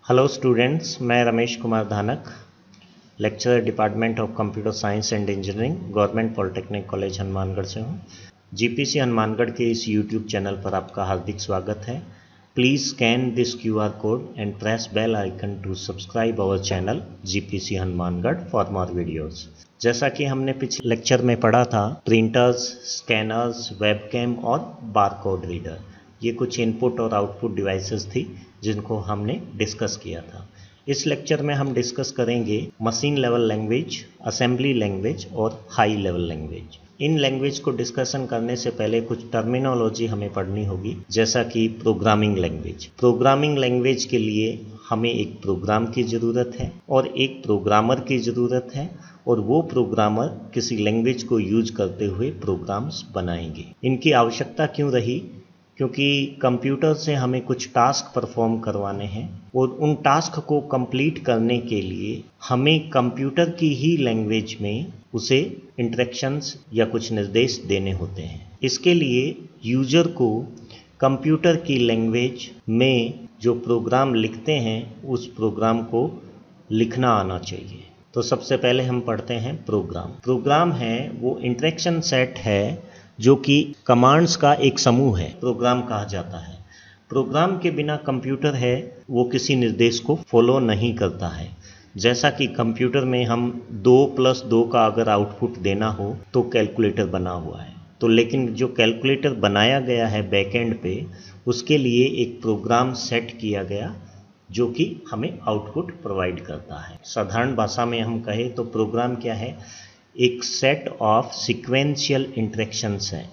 Hello students, मैं Ramesh Kumar Dhanak, lecturer department of computer science and engineering, government polytechnic college Hanumangarh से हूँ। GPC Hanumangarh के इस यूट्यूब चैनल पर आपका हार्दिक स्वागत है। Please scan this QR code and press bell icon to subscribe our channel GPC Hanumangarh for more videos. जैसा कि हमने पिछले लेक्चर में पढ़ा था, प्रिंटर्स, स्कैनर्स, वेबकैम और बारकोड रीडर, ये कुछ इनपुट और आउटपुट डिवाइसेस थी जिनको हमने डिस्कस किया था। इस लेक्चर में हम डिस्कस करेंगे machine level language, assembly language और हाई लेवल लैंग्वेज। इन लैंग्वेज को डिस्कशन करने से पहले कुछ टर्मिनोलॉजी हमें पढ़नी होगी, जैसा कि प्रोग्रामिंग लैंग्वेज। प्रोग्रामिंग लैंग्वेज के लिए हमें एक प्रोग्राम की ज़रूरत है और एक प्रोग्रामर की ज़रूरत है, और वो प्रोग्रामर किसी लैंग्वेज को यूज करते हुए प्रोग्राम्स बनाएंगे। इनकी आवश्यकता क्यों रही? क्योंकि कंप्यूटर से हमें कुछ टास्क परफॉर्म करवाने हैं और उन टास्क को कंप्लीट करने के लिए हमें कंप्यूटर की ही लैंग्वेज में उसे इंस्ट्रक्शंस या कुछ निर्देश देने होते हैं। इसके लिए यूजर को कंप्यूटर की लैंग्वेज में जो प्रोग्राम लिखते हैं उस प्रोग्राम को लिखना आना चाहिए। तो सबसे पहले हम पढ़ते हैं प्रोग्राम। प्रोग्राम है वो इंस्ट्रक्शन सेट है जो कि कमांड्स का एक समूह है, प्रोग्राम कहा जाता है। प्रोग्राम के बिना कंप्यूटर है वो किसी निर्देश को फॉलो नहीं करता है। जैसा कि कंप्यूटर में हम 2+2 का अगर आउटपुट देना हो तो कैलकुलेटर बना हुआ है, तो लेकिन जो कैलकुलेटर बनाया गया है बैकएंड पे, उसके लिए एक प्रोग्राम सेट किया गया जो कि हमें आउटपुट प्रोवाइड करता है। साधारण भाषा में हम कहें तो प्रोग्राम क्या है? एक सेट ऑफ सीक्वेंशियल इंस्ट्रक्शंस है,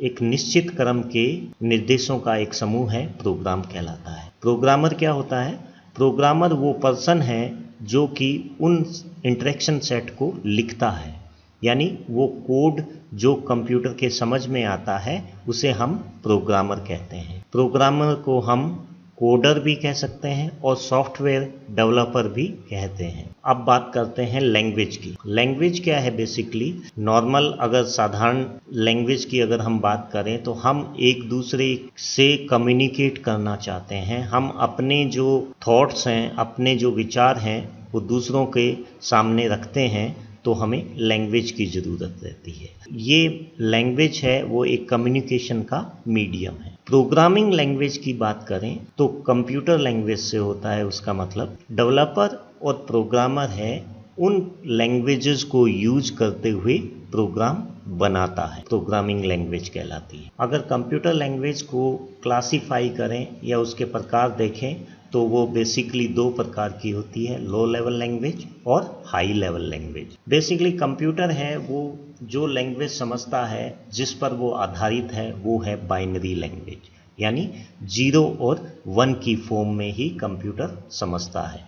एक निश्चित क्रम के निर्देशों का एक समूह है, प्रोग्राम कहलाता है। प्रोग्रामर क्या होता है? प्रोग्रामर वो पर्सन है जो कि उन इंस्ट्रक्शन सेट को लिखता है, यानी वो कोड जो कंप्यूटर के समझ में आता है उसे हम प्रोग्रामर कहते हैं। प्रोग्रामर को हम कोडर भी कह सकते हैं और सॉफ्टवेयर डेवलपर भी कहते हैं। अब बात करते हैं लैंग्वेज की। लैंग्वेज क्या है? बेसिकली नॉर्मल, अगर साधारण लैंग्वेज की अगर हम बात करें तो हम एक दूसरे से कम्युनिकेट करना चाहते हैं। हम अपने जो थॉट्स हैं, अपने जो विचार हैं वो दूसरों के सामने रखते हैं, तो हमें लैंग्वेज की ज़रूरत रहती है। ये लैंग्वेज है वो एक कम्युनिकेशन का मीडियम है। प्रोग्रामिंग लैंग्वेज की बात करें तो कंप्यूटर लैंग्वेज से होता है, उसका मतलब डेवलपर और प्रोग्रामर है उन लैंग्वेजेस को यूज करते हुए प्रोग्राम बनाता है, प्रोग्रामिंग लैंग्वेज कहलाती है। अगर कंप्यूटर लैंग्वेज को क्लासीफाई करें या उसके प्रकार देखें तो वो बेसिकली 2 प्रकार की होती है, लो लेवल लैंग्वेज और high level language. Basically computer है वो जो लैंग्वेज समझता है, जिस पर वो आधारित है, वो है बाइनरी लैंग्वेज, यानी 0 और 1 की फॉर्म में ही कंप्यूटर समझता है।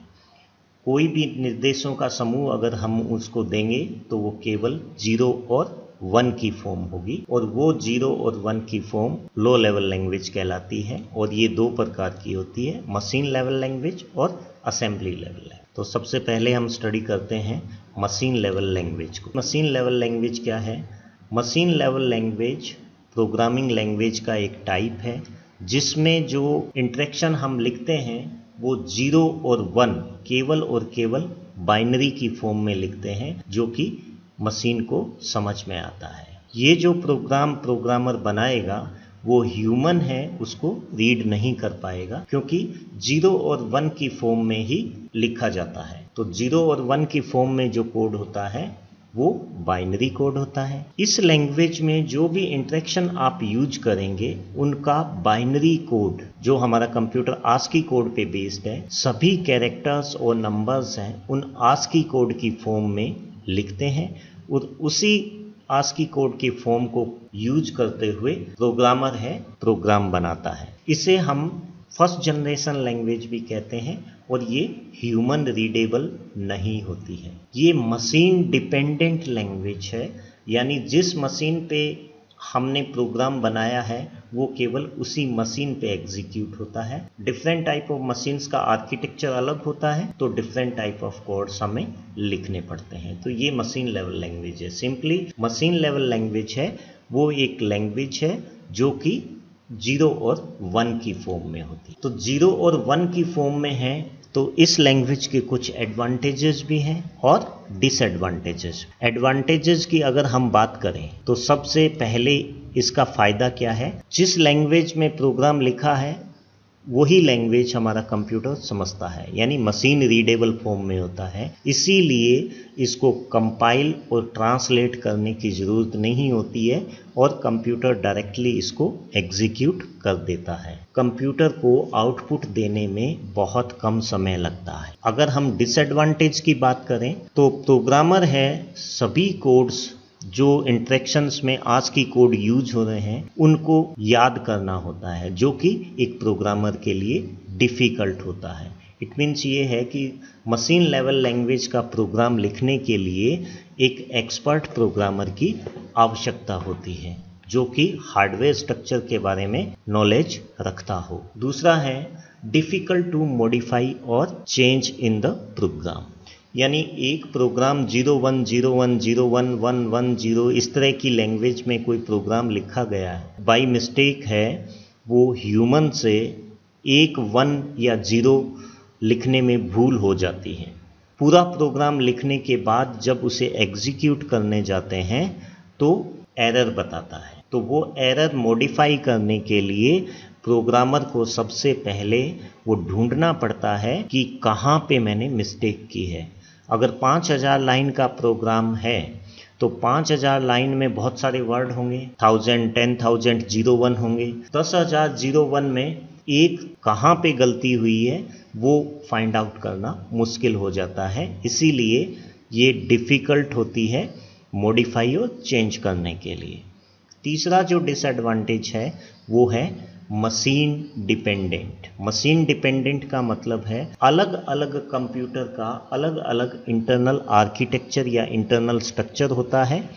कोई भी निर्देशों का समूह अगर हम उसको देंगे तो वो केवल 0 और 1 की फॉर्म होगी, और वो 0 और 1 की फॉर्म लो लेवल लैंग्वेज कहलाती है। और ये 2 प्रकार की होती है, मशीन लेवल लैंग्वेज और असेंबली लेवल लैंग्वेज। तो सबसे पहले हम स्टडी करते हैं मशीन लेवल लैंग्वेज को। मशीन लेवल लैंग्वेज क्या है? Machine level language programming language का एक टाइप है जिसमें जो इंस्ट्रक्शन हम लिखते हैं वो 0 और 1 केवल और केवल बाइनरी की फॉर्म में लिखते हैं, जो कि मशीन को समझ में आता है। ये जो प्रोग्राम प्रोग्रामर बनाएगा वो ह्यूमन है, उसको रीड नहीं कर पाएगा, क्योंकि 0 और 1 की फॉर्म में ही लिखा जाता है। तो 0 और 1 की फॉर्म में जो कोड होता है वो बाइनरी कोड होता है। इस लैंग्वेज में जो भी इंस्ट्रक्शन आप यूज करेंगे उनका बाइनरी कोड, जो हमारा कंप्यूटर आस्की कोड पे बेस्ड है, सभी कैरेक्टर्स और नंबर्स हैं उन आस्की कोड की फॉर्म में लिखते हैं, और उसी आस्की कोड की फॉर्म को यूज करते हुए प्रोग्रामर है प्रोग्राम बनाता है। इसे हम फर्स्ट जनरेशन लैंग्वेज भी कहते हैं, और ये ह्यूमन रीडेबल नहीं होती है। ये मशीन डिपेंडेंट लैंग्वेज है, यानी जिस मशीन पे हमने प्रोग्राम बनाया है वो केवल उसी मशीन पे एग्जीक्यूट होता है। डिफरेंट टाइप ऑफ मशीन्स का आर्किटेक्चर अलग होता है, तो डिफरेंट टाइप ऑफ कोड्स हमें लिखने पड़ते हैं। तो ये मशीन लेवल लैंग्वेज है। सिंपली मशीन लेवल लैंग्वेज है वो एक लैंग्वेज है जो कि 0 और 1 की फॉर्म में होती है। तो 0 और 1 की फॉर्म में है तो इस लैंग्वेज के कुछ एडवांटेजेस भी हैं और डिसएडवांटेजेस। एडवांटेजेस की अगर हम बात करें तो सबसे पहले इसका फ़ायदा क्या है, जिस लैंग्वेज में प्रोग्राम लिखा है वही लैंग्वेज हमारा कंप्यूटर समझता है, यानी मशीन रीडेबल फॉर्म में होता है। इसीलिए इसको कंपाइल और ट्रांसलेट करने की ज़रूरत नहीं होती है और कंप्यूटर डायरेक्टली इसको एग्जीक्यूट कर देता है। कंप्यूटर को आउटपुट देने में बहुत कम समय लगता है। अगर हम डिसएडवांटेज की बात करें तो प्रोग्रामर है, सभी कोड्स जो इंटरेक्शंस में आज की कोड यूज हो रहे हैं उनको याद करना होता है, जो कि एक प्रोग्रामर के लिए डिफ़िकल्ट होता है। इट मीन्स ये है कि मशीन लेवल लैंग्वेज का प्रोग्राम लिखने के लिए एक एक्सपर्ट प्रोग्रामर की आवश्यकता होती है जो कि हार्डवेयर स्ट्रक्चर के बारे में नॉलेज रखता हो। दूसरा है डिफ़िकल्ट टू मॉडिफाई और चेंज इन द प्रोग्राम, यानी एक प्रोग्राम 0101011110 इस तरह की लैंग्वेज में कोई प्रोग्राम लिखा गया है, बाय मिस्टेक है वो ह्यूमन से 1 1 या 0 लिखने में भूल हो जाती है। पूरा प्रोग्राम लिखने के बाद जब उसे एग्जीक्यूट करने जाते हैं तो एरर बताता है। तो वो एरर मॉडिफाई करने के लिए प्रोग्रामर को सबसे पहले वो ढूंढना पड़ता है कि कहाँ पे मैंने मिस्टेक की है। अगर 5000 लाइन का प्रोग्राम है तो 5000 लाइन में बहुत सारे वर्ड होंगे, 1000 10,000 01 होंगे। 10,000 01 में एक कहाँ पे गलती हुई है वो फाइंड आउट करना मुश्किल हो जाता है। इसीलिए ये डिफ़िकल्ट होती है मॉडिफाई और चेंज करने के लिए। तीसरा जो डिसएडवांटेज है वो है मशीन डिपेंडेंट। मशीन डिपेंडेंट का मतलब है अलग अलग कंप्यूटर का अलग अलग इंटरनल आर्किटेक्चर या इंटरनल स्ट्रक्चर होता है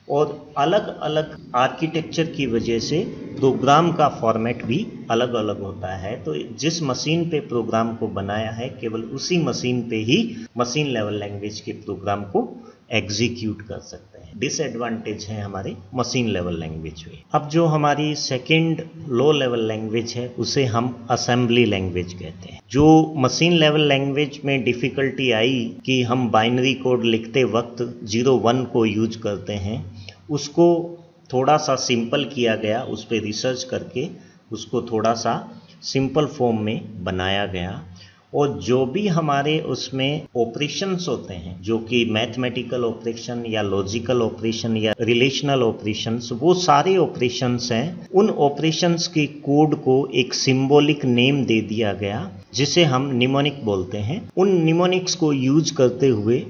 और अलग अलग आर्किटेक्चर की वजह से प्रोग्राम का फॉर्मेट भी अलग अलग होता है। तो जिस मशीन पे प्रोग्राम को बनाया है केवल उसी मशीन पे ही मशीन लेवल लैंग्वेज के प्रोग्राम को एग्जीक्यूट कर सकते हैं। डिसएडवांटेज है हमारे मशीन लेवल लैंग्वेज में। अब जो हमारी सेकंड लो लेवल लैंग्वेज है उसे हम असेंबली लैंग्वेज कहते हैं। जो मशीन लेवल लैंग्वेज में डिफ़िकल्टी आई कि हम बाइनरी कोड लिखते वक्त 01 को यूज करते हैं, उसको थोड़ा सा सिंपल किया गया, उस पर रिसर्च करके उसको थोड़ा सा सिंपल फॉर्म में बनाया गया और जो भी हमारे उसमें ऑपरेशंस होते हैं जो कि मैथमेटिकल ऑपरेशन या लॉजिकल ऑपरेशन या रिलेशनल ऑपरेशंस, वो सारे ऑपरेशंस हैं। उन ऑपरेशंस के कोड को एक सिंबॉलिक नेम दे दिया गया जिसे हम निमोनिक बोलते हैं। उन निमोनिक्स को यूज करते हुए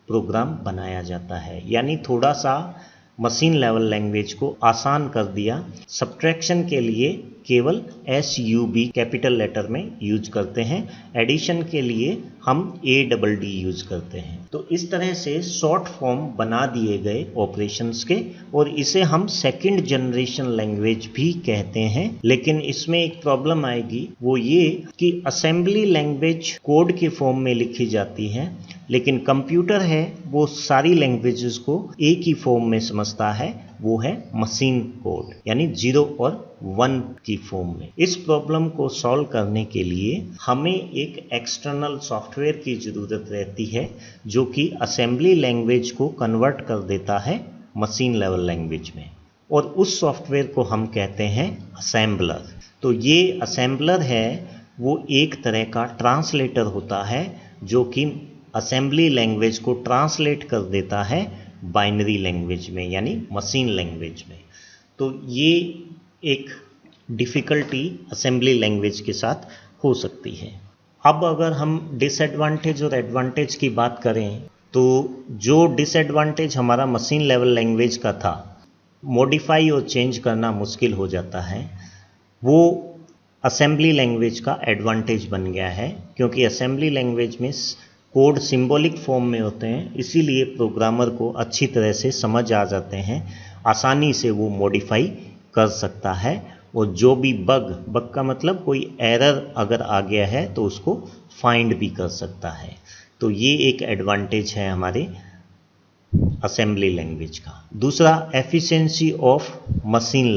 प्रोग्राम बनाया जाता है, यानी थोड़ा सा मशीन लेवल लैंग्वेज को आसान कर दिया। सब्ट्रैक्शन के लिए केवल SUB कैपिटल लेटर में यूज करते हैं, एडिशन के लिए हम ADD यूज करते हैं। तो इस तरह से शॉर्ट फॉर्म बना दिए गए ऑपरेशंस के और इसे हम सेकंड जनरेशन लैंग्वेज भी कहते हैं। लेकिन इसमें एक प्रॉब्लम आएगी, वो ये कि असेंबली लैंग्वेज कोड के फॉर्म में लिखी जाती है लेकिन कंप्यूटर है वो सारी लैंग्वेजेस को एक ही फॉर्म में समझता है, वो है मशीन कोड, यानी 0 और 1 की फॉर्म में। इस प्रॉब्लम को सॉल्व करने के लिए हमें एक एक्सटर्नल सॉफ्टवेयर की ज़रूरत रहती है जो कि असेंबली लैंग्वेज को कन्वर्ट कर देता है मशीन लेवल लैंग्वेज में, और उस सॉफ्टवेयर को हम कहते हैं असेंबलर। तो ये असेंबलर है वो एक तरह का ट्रांसलेटर होता है जो कि असेंबली लैंग्वेज को ट्रांसलेट कर देता है बाइनरी लैंग्वेज में, यानी मशीन लैंग्वेज में। तो ये एक डिफ़िकल्टी असेंबली लैंग्वेज के साथ हो सकती है। अब अगर हम डिसएडवांटेज और एडवांटेज की बात करें तो जो डिसएडवांटेज हमारा मशीन लेवल लैंग्वेज का था, मॉडिफाई और चेंज करना मुश्किल हो जाता है, वो असेंबली लैंग्वेज का एडवांटेज बन गया है। क्योंकि असेंबली लैंग्वेज में कोड सिंबॉलिक फॉर्म में होते हैं, इसीलिए प्रोग्रामर को अच्छी तरह से समझ आ जाते हैं, आसानी से वो मॉडिफाई कर सकता है और जो भी बग का मतलब कोई एरर अगर आ गया है तो उसको फाइंड भी कर सकता है। तो ये एक एडवांटेज है हमारे असेंबली लैंग्वेज का। दूसरा efficiency of machine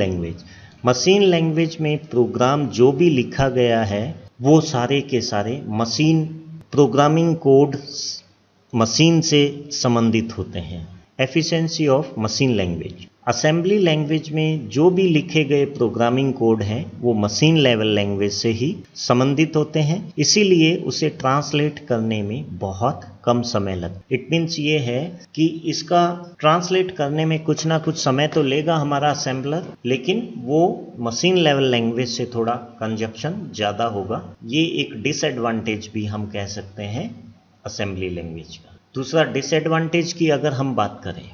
language. Machine language में प्रोग्राम जो भी लिखा गया है वो सारे के सारे मशीन प्रोग्रामिंग कोड मशीन से संबंधित होते हैं। Efficiency of machine language, assembly language में जो भी लिखे गए प्रोग्रामिंग कोड हैं वो मशीन लेवल लैंग्वेज से ही संबंधित होते हैं, इसीलिए उसे ट्रांसलेट करने में बहुत कम समय लगता। इट मीन्स ये है कि इसका ट्रांसलेट करने में कुछ ना कुछ समय तो लेगा हमारा असेंबलर, लेकिन वो मशीन लेवल लैंग्वेज से थोड़ा कंजप्शन ज़्यादा होगा। ये एक डिसएडवांटेज भी हम कह सकते हैं असेंबली लैंग्वेज का। दूसरा डिसएडवांटेज की अगर हम बात करें,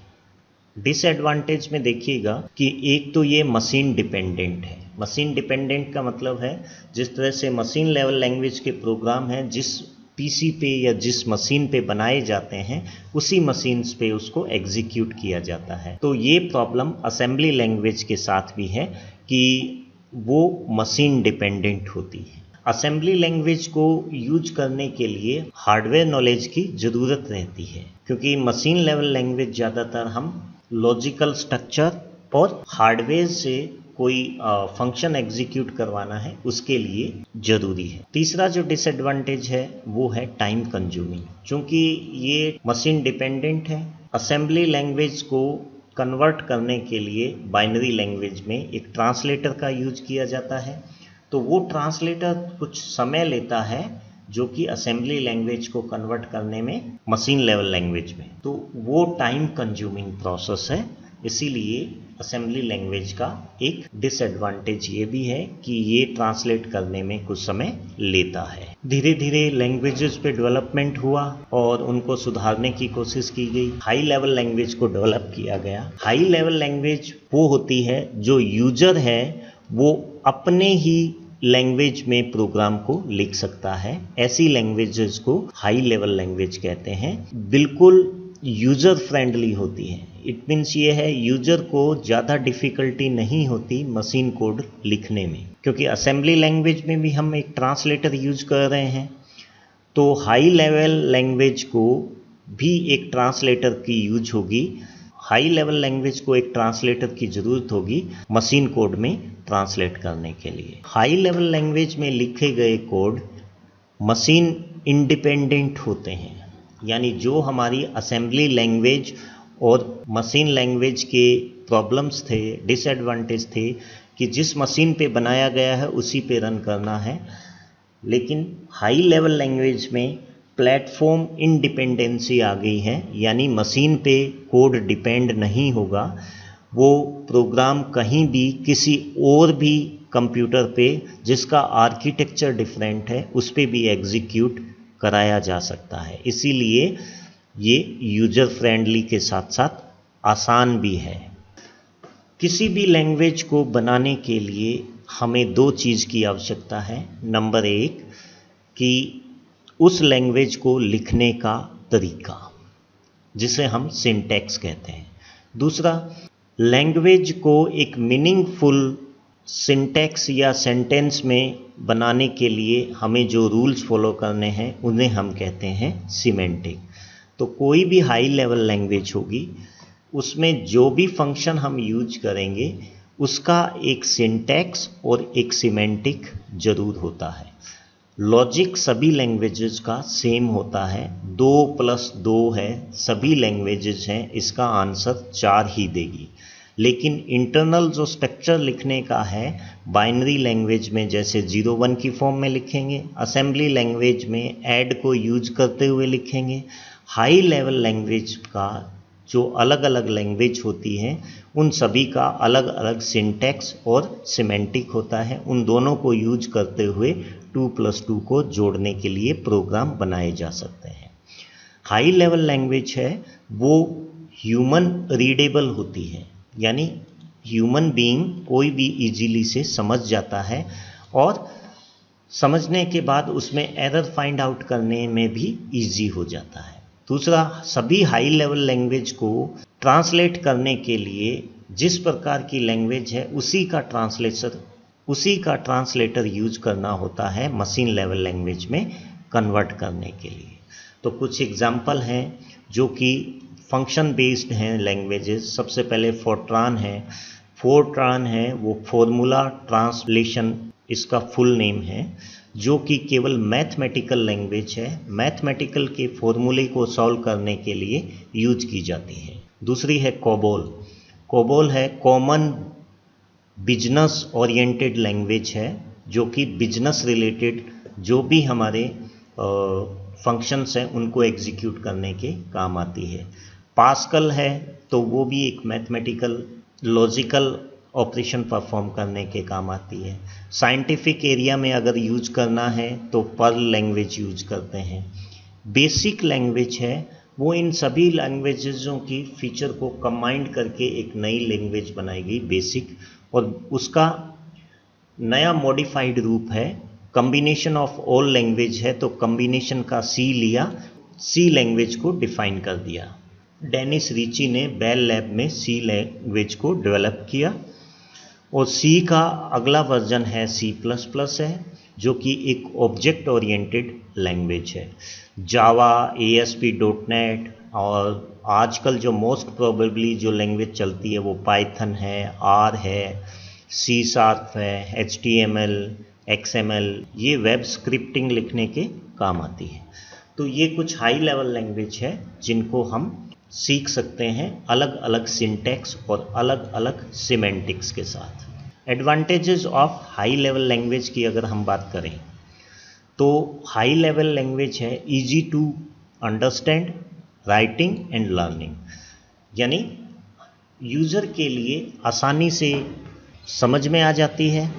डिसएडवांटेज में देखिएगा कि एक तो ये मशीन डिपेंडेंट है। मशीन डिपेंडेंट का मतलब है जिस तरह से मशीन लेवल लैंग्वेज के प्रोग्राम हैं जिस पीसी पे या जिस मशीन पे बनाए जाते हैं उसी मशीन्स पे उसको एग्जीक्यूट किया जाता है। तो ये प्रॉब्लम असेंबली लैंग्वेज के साथ भी है कि वो मशीन डिपेंडेंट होती है। असेंबली लैंग्वेज को यूज करने के लिए हार्डवेयर नॉलेज की ज़रूरत रहती है, क्योंकि मशीन लेवल लैंग्वेज ज़्यादातर हम लॉजिकल स्ट्रक्चर और हार्डवेयर से कोई फंक्शन एग्जीक्यूट करवाना है उसके लिए ज़रूरी है। तीसरा जो डिसएडवांटेज है वो है टाइम कंज्यूमिंग। चूँकि ये मशीन डिपेंडेंट है, असेंबली लैंग्वेज को कन्वर्ट करने के लिए बाइनरी लैंग्वेज में एक ट्रांसलेटर का यूज किया जाता है, तो वो ट्रांसलेटर कुछ समय लेता है जो कि असेंबली लैंग्वेज को कन्वर्ट करने में मशीन लेवल लैंग्वेज में, तो वो टाइम कंज्यूमिंग प्रोसेस है। इसीलिए असेंबली लैंग्वेज का एक डिसएडवांटेज ये भी है कि ये ट्रांसलेट करने में कुछ समय लेता है। धीरे धीरे लैंग्वेजेस पे डेवलपमेंट हुआ और उनको सुधारने की कोशिश की गई। हाई लेवल लैंग्वेज को डेवलप किया गया। हाई लेवल लैंग्वेज वो होती है जो यूजर है वो अपने ही लैंग्वेज में प्रोग्राम को लिख सकता है। ऐसी लैंग्वेजेस को हाई लेवल लैंग्वेज कहते हैं। बिल्कुल यूज़र फ्रेंडली होती है। इट मीन्स ये है यूज़र को ज़्यादा डिफ़िकल्टी नहीं होती मशीन कोड लिखने में, क्योंकि असेंबली लैंग्वेज में भी हम एक ट्रांसलेटर यूज कर रहे हैं, तो हाई लेवल लैंग्वेज को भी एक ट्रांसलेटर की यूज होगी। हाई लेवल लैंग्वेज को एक ट्रांसलेटर की ज़रूरत होगी मशीन कोड में ट्रांसलेट करने के लिए। हाई लेवल लैंग्वेज में लिखे गए कोड मशीन इंडिपेंडेंट होते हैं, यानी जो हमारी असेंबली लैंग्वेज और मशीन लैंग्वेज के प्रॉब्लम्स थे, डिसएडवांटेज थे कि जिस मशीन पे बनाया गया है उसी पे रन करना है, लेकिन हाई लेवल लैंग्वेज में प्लेटफॉर्म इंडिपेंडेंसी आ गई है, यानी मशीन पे कोड डिपेंड नहीं होगा। वो प्रोग्राम कहीं भी किसी और भी कंप्यूटर पे जिसका आर्किटेक्चर डिफरेंट है उस पे भी एग्जीक्यूट कराया जा सकता है। इसीलिए ये यूजर फ्रेंडली के साथ साथ आसान भी है। किसी भी लैंग्वेज को बनाने के लिए हमें दो चीज़ की आवश्यकता है। नंबर एक कि उस लैंग्वेज को लिखने का तरीका, जिसे हम सिंटैक्स कहते हैं। दूसरा, लैंग्वेज को एक मीनिंगफुल सिंटैक्स या सेंटेंस में बनाने के लिए हमें जो रूल्स फॉलो करने हैं उन्हें हम कहते हैं सिमेंटिक। तो कोई भी हाई लेवल लैंग्वेज होगी उसमें जो भी फंक्शन हम यूज करेंगे उसका एक सिंटैक्स और एक सिमेंटिक जरूर होता है। लॉजिक सभी लैंग्वेजेस का सेम होता है, 2+2 है, सभी लैंग्वेजेस हैं, इसका आंसर 4 ही देगी। लेकिन इंटरनल जो स्ट्रक्चर लिखने का है बाइनरी लैंग्वेज में जैसे 0-1 की फॉर्म में लिखेंगे, असेंबली लैंग्वेज में ऐड को यूज करते हुए लिखेंगे। हाई लेवल लैंग्वेज का जो अलग अलग लैंग्वेज होती हैं उन सभी का अलग अलग सिंटैक्स और सिमेंटिक होता है। उन दोनों को यूज करते हुए 2+2 को जोड़ने के लिए प्रोग्राम बनाए जा सकते हैं। हाई लेवल लैंग्वेज है वो ह्यूमन रीडेबल होती है, यानी ह्यूमन बीइंग कोई भी इजीली से समझ जाता है और समझने के बाद उसमें एरर फाइंड आउट करने में भी इजी हो जाता है। दूसरा, सभी हाई लेवल लैंग्वेज को ट्रांसलेट करने के लिए जिस प्रकार की लैंग्वेज है उसी का ट्रांसलेटर यूज करना होता है मशीन लेवल लैंग्वेज में कन्वर्ट करने के लिए। तो कुछ एग्जाम्पल हैं जो कि फंक्शन बेस्ड हैं लैंग्वेजेस। सबसे पहले फोर्ट्रान है, फोरट्रान है वो फॉर्मूला ट्रांसलेशन इसका फुल नेम है, जो कि केवल मैथमेटिकल लैंग्वेज है, मैथमेटिकल के फॉर्मूले को सॉल्व करने के लिए यूज की जाती है। दूसरी है कोबोल। कोबोल है कॉमन बिजनेस ओरिएंटेड लैंग्वेज है, जो कि बिजनेस रिलेटेड जो भी हमारे फंक्शंस हैं उनको एग्जीक्यूट करने के काम आती है। पास्कल है तो वो भी एक मैथमेटिकल लॉजिकल ऑपरेशन परफॉर्म करने के काम आती है। साइंटिफिक एरिया में अगर यूज करना है तो पर्ल लैंग्वेज यूज करते हैं। बेसिक लैंग्वेज है वो इन सभी लैंग्वेजेज़ों की फीचर को कंबाइंड करके एक नई लैंग्वेज बनाएगी बेसिक, और उसका नया मॉडिफाइड रूप है कम्बिनेशन ऑफ ऑल लैंग्वेज है, तो कम्बिनेशन का सी लिया, सी लैंग्वेज को डिफाइन कर दिया। डेनिस रिची ने बेल लैब में सी लैंग्वेज को डेवलप किया, और सी का अगला वर्जन है C++ है, जो कि एक ऑब्जेक्ट ओरिएंटेड लैंग्वेज है। जावा, ASP.NET और आजकल जो मोस्ट प्रोबेबली जो लैंग्वेज चलती है वो पाइथन है, R है, C# है, HTML, XML, ये वेब स्क्रिप्टिंग लिखने के काम आती है। तो ये कुछ हाई लेवल लैंग्वेज है जिनको हम सीख सकते हैं अलग अलग सिंटैक्स और अलग अलग सिमेंटिक्स के साथ। Advantages of high level language की अगर हम बात करें तो हाई लेवल लैंग्वेज है easy to understand, writing and learning, यानी यूज़र के लिए आसानी से समझ में आ जाती है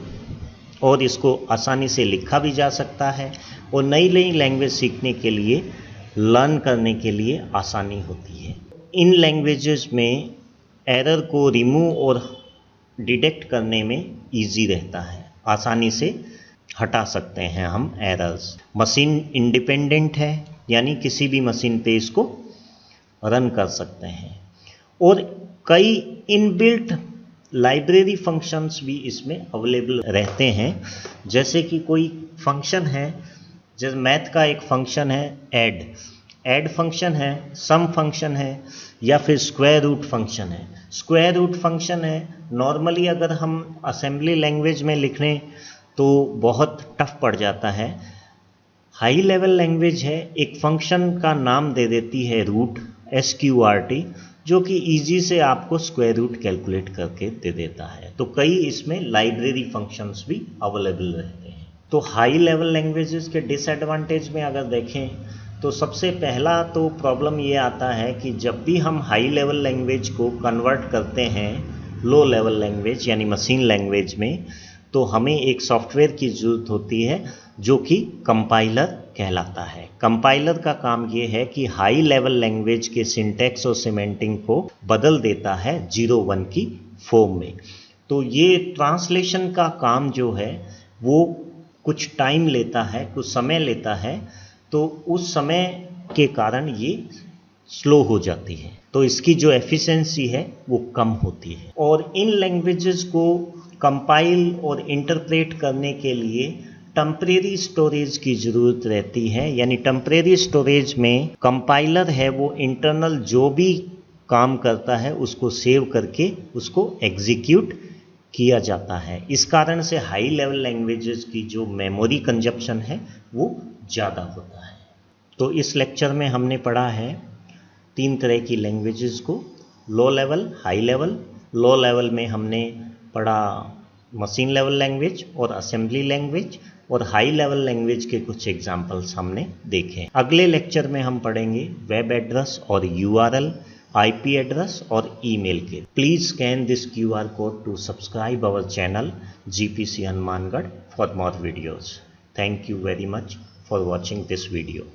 और इसको आसानी से लिखा भी जा सकता है, और नई नई लैंग्वेज सीखने के लिए, लर्न करने के लिए आसानी होती है। इन लैंग्वेजेस में एरर को रिमूव और डिटेक्ट करने में इजी रहता है, आसानी से हटा सकते हैं हम एरर्स। मशीन इंडिपेंडेंट है, यानी किसी भी मशीन पे इसको रन कर सकते हैं, और कई इनबिल्ट लाइब्रेरी फंक्शंस भी इसमें अवेलेबल रहते हैं। जैसे कि कोई फंक्शन है, जैसे मैथ का एक फंक्शन है ऐड फंक्शन है, सम फंक्शन है, या फिर स्क्वायर रूट फंक्शन है। स्क्वायर रूट फंक्शन है, नॉर्मली अगर हम असेंबली लैंग्वेज में लिख लें तो बहुत टफ पड़ जाता है। हाई लेवल लैंग्वेज है, एक फंक्शन का नाम दे देती है रूट, SQRT, जो कि इजी से आपको स्क्वायर रूट कैलकुलेट करके दे देता है। तो कई इसमें लाइब्रेरी फंक्शंस भी अवेलेबल रहते हैं। तो हाई लेवल लैंग्वेजेस के डिसएडवांटेज में अगर देखें तो सबसे पहला तो प्रॉब्लम ये आता है कि जब भी हम हाई लेवल लैंग्वेज को कन्वर्ट करते हैं लो लेवल लैंग्वेज यानी मशीन लैंग्वेज में, तो हमें एक सॉफ्टवेयर की ज़रूरत होती है जो कि कंपाइलर कहलाता है। कंपाइलर का काम ये है कि हाई लेवल लैंग्वेज के सिंटैक्स और सिमेंटिंग को बदल देता है 0-1 की फॉर्म में। तो ये ट्रांसलेशन का काम जो है वो कुछ टाइम लेता है, कुछ समय लेता है, तो उस समय के कारण ये स्लो हो जाती है, तो इसकी जो एफिशिएंसी है वो कम होती है। और इन लैंग्वेजेस को कंपाइल और इंटरप्रेट करने के लिए टेम्परेरी स्टोरेज की ज़रूरत रहती है, यानी टेम्परेरी स्टोरेज में कंपाइलर है वो इंटरनल जो भी काम करता है उसको सेव करके उसको एग्जीक्यूट किया जाता है। इस कारण से हाई लेवल लैंग्वेजेस की जो मेमोरी कंजप्शन है वो ज़्यादा होता है। तो इस लेक्चर में हमने पढ़ा है 3 तरह की लैंग्वेजेस को, low level, high level. Low level में हमने पढ़ा मशीन लेवल लैंग्वेज और असेंबली लैंग्वेज, और हाई लेवल लैंग्वेज के कुछ एग्जांपल्स हमने देखे। अगले लेक्चर में हम पढ़ेंगे वेब एड्रेस और URL, IP एड्रेस और ईमेल के। Please scan this QR code to subscribe our channel GPC Hanumangarh for more videos. Thank you very much for watching this video.